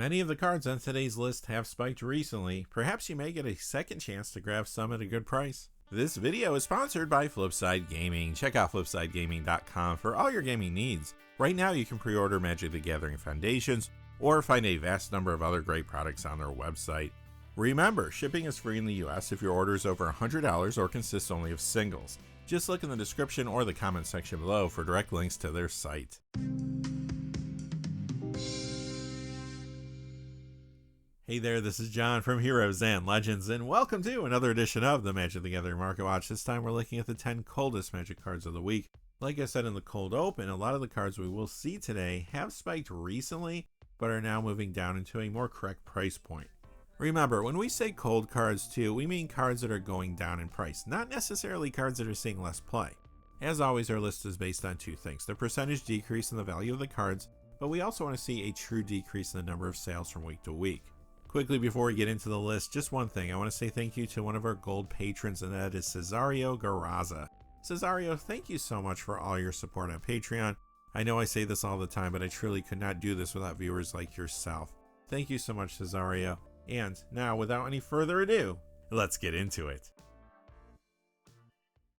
Many of the cards on today's list have spiked recently. Perhaps you may get a second chance to grab some at a good price. This video is sponsored by Flipside Gaming. Check out flipsidegaming.com for all your gaming needs. Right now you can pre-order Magic the Gathering Foundations or find a vast number of other great products on their website. Remember, shipping is free in the US if your order is over $100 or consists only of singles. Just look in the description or the comment section below for direct links to their site. Hey there, this is John from Heroes and Legends, and welcome to another edition of the Magic the Gathering Market Watch. This time we're looking at the 10 coldest Magic cards of the week. Like I said in the cold open, a lot of the cards we will see today have spiked recently, but are now moving down into a more correct price point. Remember, when we say cold cards too, we mean cards that are going down in price, not necessarily cards that are seeing less play. As always, our list is based on two things: the percentage decrease in the value of the cards, but we also want to see a true decrease in the number of sales from week to week. Quickly before we get into the list, just one thing. I want to say thank you to one of our gold patrons, and that is Cesario Garraza. Cesario, thank you so much for all your support on Patreon. I know I say this all the time, but I truly could not do this without viewers like yourself. Thank you so much, Cesario. And now, without any further ado, let's get into it.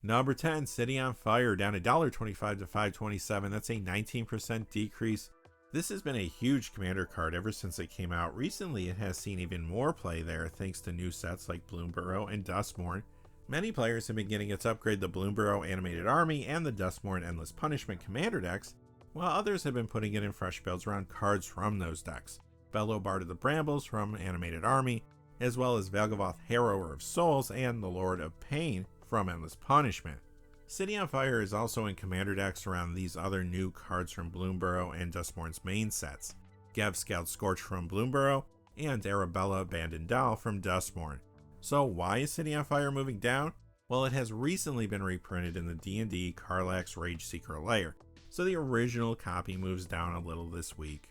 Number 10, City on Fire, down $1.25 to $5.27. That's a 19% decrease. This has been a huge Commander card ever since it came out. Recently, it has seen even more play there thanks to new sets like Bloomburrow and Duskmourn. Many players have been getting its upgrade the Bloomburrow Animated Army and the Duskmourn Endless Punishment Commander decks, while others have been putting it in fresh builds around cards from those decks. Bellow Bard of the Brambles from Animated Army, as well as Velgavoth Harrower of Souls and the Lord of Pain from Endless Punishment. City on Fire is also in Commander decks around these other new cards from Bloomburrow and Duskmourn's main sets: Gev Scout Scorch from Bloomburrow and Arabella Abandoned Doll from Duskmourn. So why is City on Fire moving down? Well, it has recently been reprinted in the D&D Karlax Rageseeker layer, so the original copy moves down a little this week.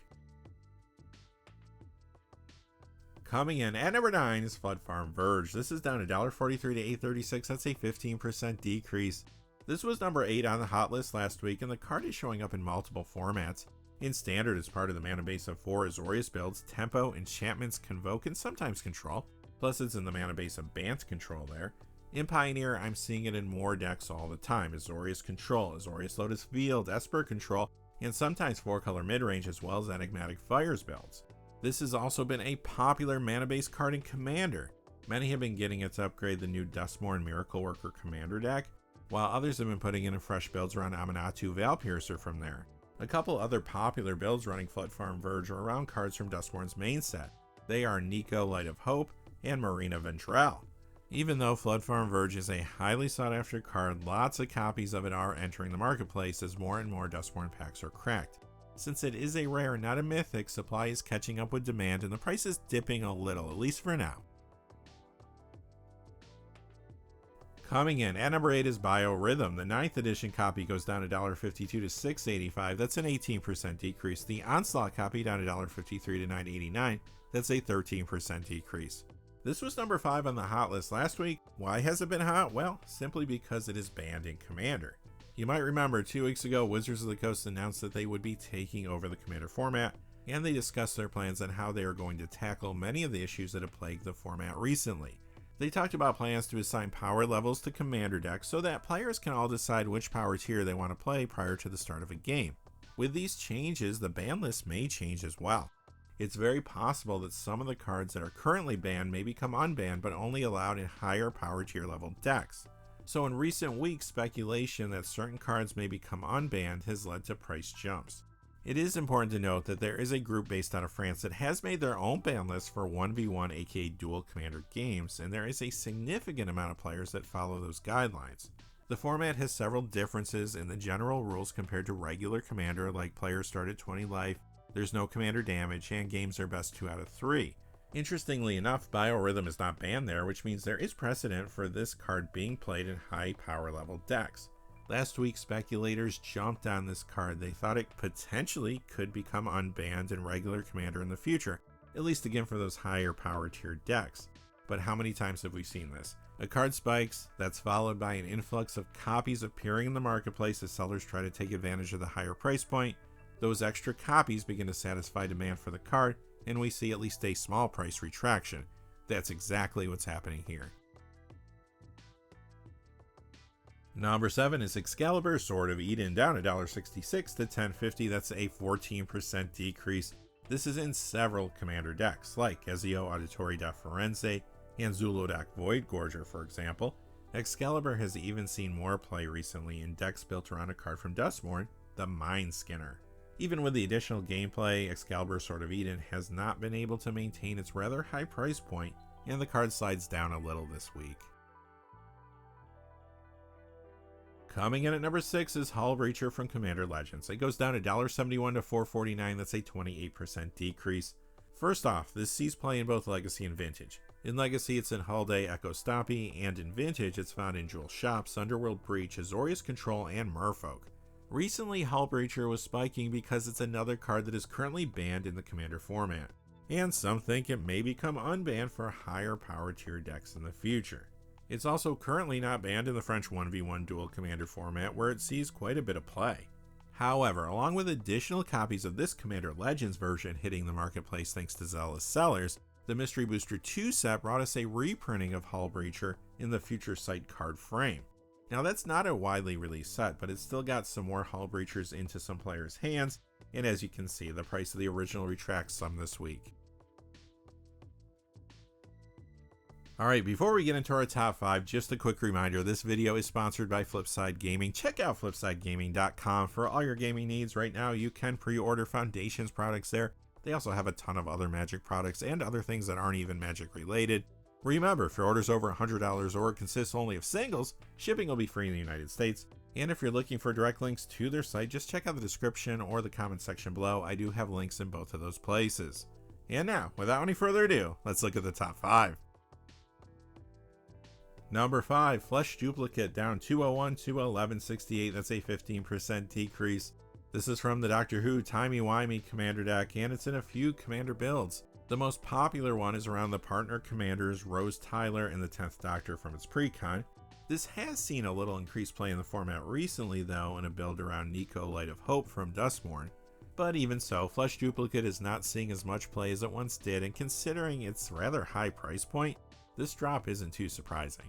Coming in at number 9 is Flood Farm Verge. This is down $1.43 to $8.36. That's a 15% decrease. This was number 8 on the hot list last week, and the card is showing up in multiple formats. In Standard, as part of the mana base of 4 Azorius builds, Tempo, Enchantments, Convoke, and sometimes Control. Plus it's in the mana base of Bant Control there. In Pioneer, I'm seeing it in more decks all the time: Azorius Control, Azorius Lotus Field, Esper Control, and sometimes 4-color midrange as well as Enigmatic Fires builds. This has also been a popular mana base card in Commander. Many have been getting it to upgrade the new Duskmourn Miracle Worker Commander deck, while others have been putting in fresh builds around Aminatou Veilpiercer from there. A couple other popular builds running Flood Farm Verge are around cards from Duskmourn's main set. They are Nico Light of Hope and Marina Ventrell. Even though Flood Farm Verge is a highly sought after card, lots of copies of it are entering the marketplace as more and more Duskmourn packs are cracked. Since it is a rare, not a mythic, supply is catching up with demand and the price is dipping a little, at least for now. Coming in at number 8 is Biorhythm. The 9th edition copy goes down $1.52 to $6.85. That's an 18% decrease. The Onslaught copy down $1.53 to $9.89. That's a 13% decrease. This was number 5 on the hot list last week. Why has it been hot? Well, simply because it is banned in Commander. You might remember 2 weeks ago, Wizards of the Coast announced that they would be taking over the Commander format, and they discussed their plans on how they are going to tackle many of the issues that have plagued the format recently. They talked about plans to assign power levels to Commander decks so that players can all decide which power tier they want to play prior to the start of a game. With these changes, the ban list may change as well. It's very possible that some of the cards that are currently banned may become unbanned but only allowed in higher power tier level decks. So in recent weeks, speculation that certain cards may become unbanned has led to price jumps. It is important to note that there is a group based out of France that has made their own ban list for 1v1 aka dual commander games, and there is a significant amount of players that follow those guidelines. The format has several differences in the general rules compared to regular Commander, like players start at 20 life, there's no commander damage, and games are best 2 out of 3. Interestingly enough, Biorhythm is not banned there, which means there is precedent for this card being played in high power level decks. Last week, speculators jumped on this card. They thought it potentially could become unbanned in regular Commander in the future, at least again for those higher power tier decks. But how many times have we seen this? A card spikes, that's followed by an influx of copies appearing in the marketplace as sellers try to take advantage of the higher price point. Those extra copies begin to satisfy demand for the card, and we see at least a small price retraction. That's exactly what's happening here. Number 7 is Excalibur Sword of Eden, down $1.66 to $10.50. That's a 14% decrease. This is in several commander decks, like Ezio Auditore da Firenze and Zulodak Voidgorger, for example. Excalibur has even seen more play recently in decks built around a card from Duskmourn, the Mind Skinner. Even with the additional gameplay, Excalibur Sword of Eden has not been able to maintain its rather high price point, and the card slides down a little this week. Coming in at number 6 is Hullbreacher from Commander Legends. It goes down $1.71 to $4.49. That's a 28% decrease. First off, this sees play in both Legacy and Vintage. In Legacy, it's in Hull Day Echo Stompy, and in Vintage, it's found in Jewel Shops, Underworld Breach, Azorius Control, and Merfolk. Recently, Hullbreacher was spiking because it's another card that is currently banned in the Commander format, and some think it may become unbanned for higher power tier decks in the future. It's also currently not banned in the French 1v1 dual commander format, where it sees quite a bit of play. However, along with additional copies of this Commander Legends version hitting the marketplace thanks to zealous sellers, the Mystery Booster 2 set brought us a reprinting of Hullbreacher in the Future Sight card frame. Now that's not a widely released set, but it's still got some more Hullbreachers into some players' hands, and as you can see, the price of the original retracts some this week. Alright, before we get into our top 5, just a quick reminder, this video is sponsored by Flipside Gaming. Check out flipsidegaming.com for all your gaming needs. Right now, you can pre-order Foundations products there. They also have a ton of other Magic products and other things that aren't even Magic related. Remember, if your order's over $100 or consists only of singles, shipping will be free in the United States. And if you're looking for direct links to their site, just check out the description or the comment section below. I do have links in both of those places. And now, without any further ado, let's look at the top 5. Number 5, Flesh Duplicate, down $2.01 to $11.68. That's a 15% decrease. This is from the Doctor Who Timey-Wimey Commander deck, and it's in a few Commander builds. The most popular one is around the partner commanders Rose Tyler and the 10th Doctor from its pre-con. This has seen a little increased play in the format recently, though, in a build around Nico Light of Hope from Duskmourn. But even so, Flesh Duplicate is not seeing as much play as it once did, and considering its rather high price point, this drop isn't too surprising.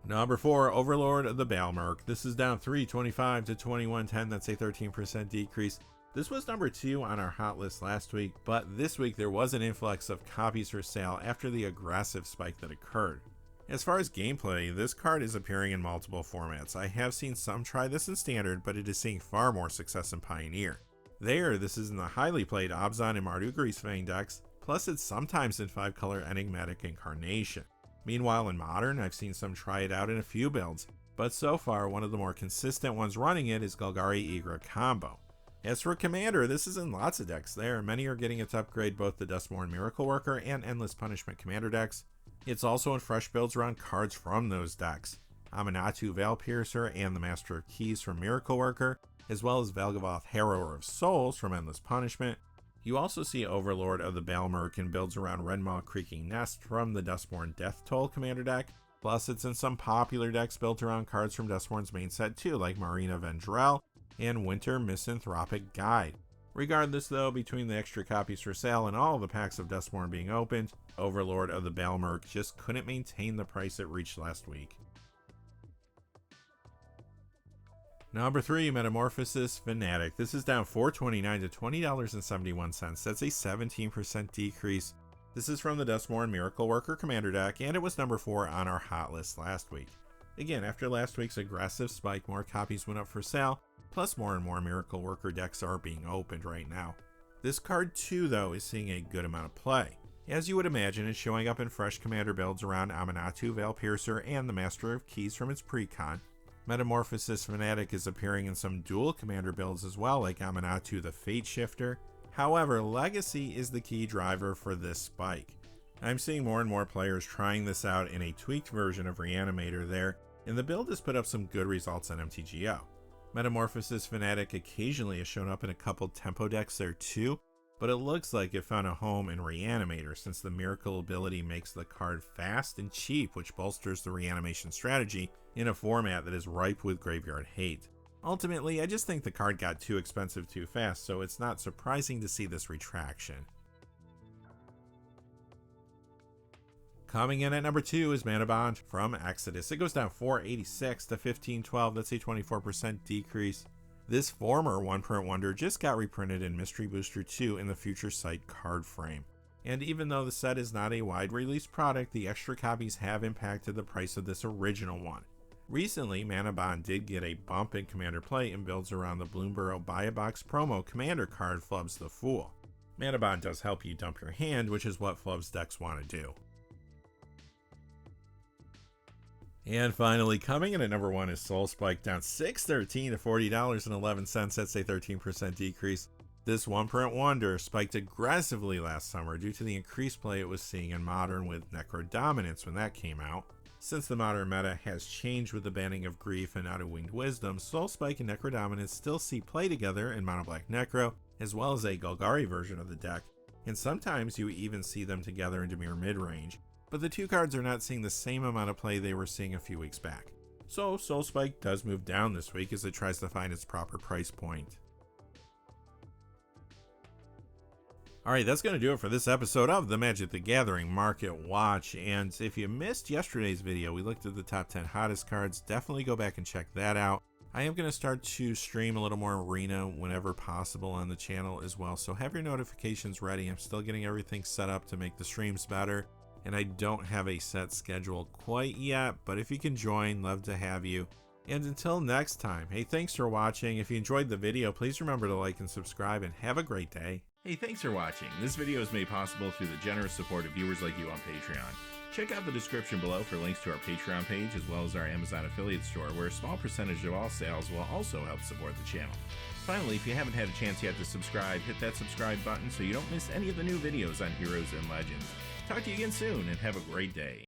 Number 4, Overlord of the Balmerk. This is down $3.25 to $21.10. That's a 13% decrease. This was number 2 on our hot list last week, but this week there was an influx of copies for sale after the aggressive spike that occurred. As far as gameplay, this card is appearing in multiple formats. I have seen some try this in Standard, but it is seeing far more success in Pioneer. This is in the highly played Abzan and Mardu Greasefang decks, plus it's sometimes in 5-color Enigmatic Incarnation. Meanwhile, in Modern, I've seen some try it out in a few builds, but so far one of the more consistent ones running it is Golgari Igra Combo. As for Commander, this is in lots of decks there. Many are getting it to upgrade both the Duskmourn Miracle Worker and Endless Punishment Commander decks. It's also in fresh builds around cards from those decks. Aminatou Veil Piercer and the Master of Keys from Miracle Worker, as well as Valgavoth Harrower of Souls from Endless Punishment. You also see Overlord of the Balmerk in builds around Renmaw Creaking Nest from the Duskmourn Death Toll Commander deck, plus it's in some popular decks built around cards from Duskmourn's main set too, like Marina Vendrell and Winter Misanthropic Guide. Regardless though, between the extra copies for sale and all of the packs of Duskmourn being opened, Overlord of the Balmerk just couldn't maintain the price it reached last week. Number 3, Metamorphosis Fanatic. This is down $4.29 to $20.71. That's a 17% decrease. This is from the Duskmourn Miracle Worker Commander deck, and it was number 4 on our hot list last week. Again, after last week's aggressive spike, more copies went up for sale, plus more and more Miracle Worker decks are being opened right now. This card too, though, is seeing a good amount of play. As you would imagine, it's showing up in fresh Commander builds around Aminatou Veil Piercer and the Master of Keys from its pre-con. Metamorphosis Fanatic is appearing in some dual Commander builds as well, like Aminatou the Fate Shifter. However, Legacy is the key driver for this spike. I'm seeing more and more players trying this out in a tweaked version of Reanimator there, and the build has put up some good results on MTGO. Metamorphosis Fanatic occasionally has shown up in a couple tempo decks there too, but it looks like it found a home in Reanimator since the Miracle ability makes the card fast and cheap, which bolsters the reanimation strategy in a format that is ripe with graveyard hate. Ultimately, I just think the card got too expensive too fast, so it's not surprising to see this retraction. Coming in at number 2 is Mana Bond from Exodus. It goes down 486 to 1512. That's a 24% decrease. This former one print wonder just got reprinted in Mystery Booster 2 in the Future Sight card frame. And even though the set is not a wide release product, the extra copies have impacted the price of this original one. Recently, Mana Bond did get a bump in Commander play and builds around the Bloomborough Buy a Box promo Commander card Flubs the Fool. Mana Bond does help you dump your hand, which is what Flubs decks want to do. And finally, coming in at number 1 is Soul Spike, down $6.13 to $40.11. That's a 13% decrease. This one print wonder spiked aggressively last summer due to the increased play it was seeing in Modern with Necro Dominance when that came out. Since the Modern meta has changed with the banning of Grief and Out of Winged Wisdom, Soul Spike and Necro Dominance still see play together in Mono Black Necro, as well as a Golgari version of the deck, and sometimes you even see them together in Dimir midrange. But the two cards are not seeing the same amount of play they were seeing a few weeks back. So Soul Spike does move down this week as it tries to find its proper price point. Alright, that's going to do it for this episode of the Magic the Gathering Market Watch. And if you missed yesterday's video, we looked at the top 10 hottest cards. Definitely go back and check that out. I am going to start to stream a little more Arena whenever possible on the channel as well. So have your notifications ready. I'm still getting everything set up to make the streams better. And I don't have a set schedule quite yet, but if you can join, love to have you. And until next time, hey, thanks for watching. If you enjoyed the video, please remember to like and subscribe, and have a great day. Hey, thanks for watching. This video is made possible through the generous support of viewers like you on Patreon. Check out the description below for links to our Patreon page, as well as our Amazon affiliate store, where a small percentage of all sales will also help support the channel. Finally, if you haven't had a chance yet to subscribe, hit that subscribe button so you don't miss any of the new videos on Heroes and Legends. Talk to you again soon, and have a great day.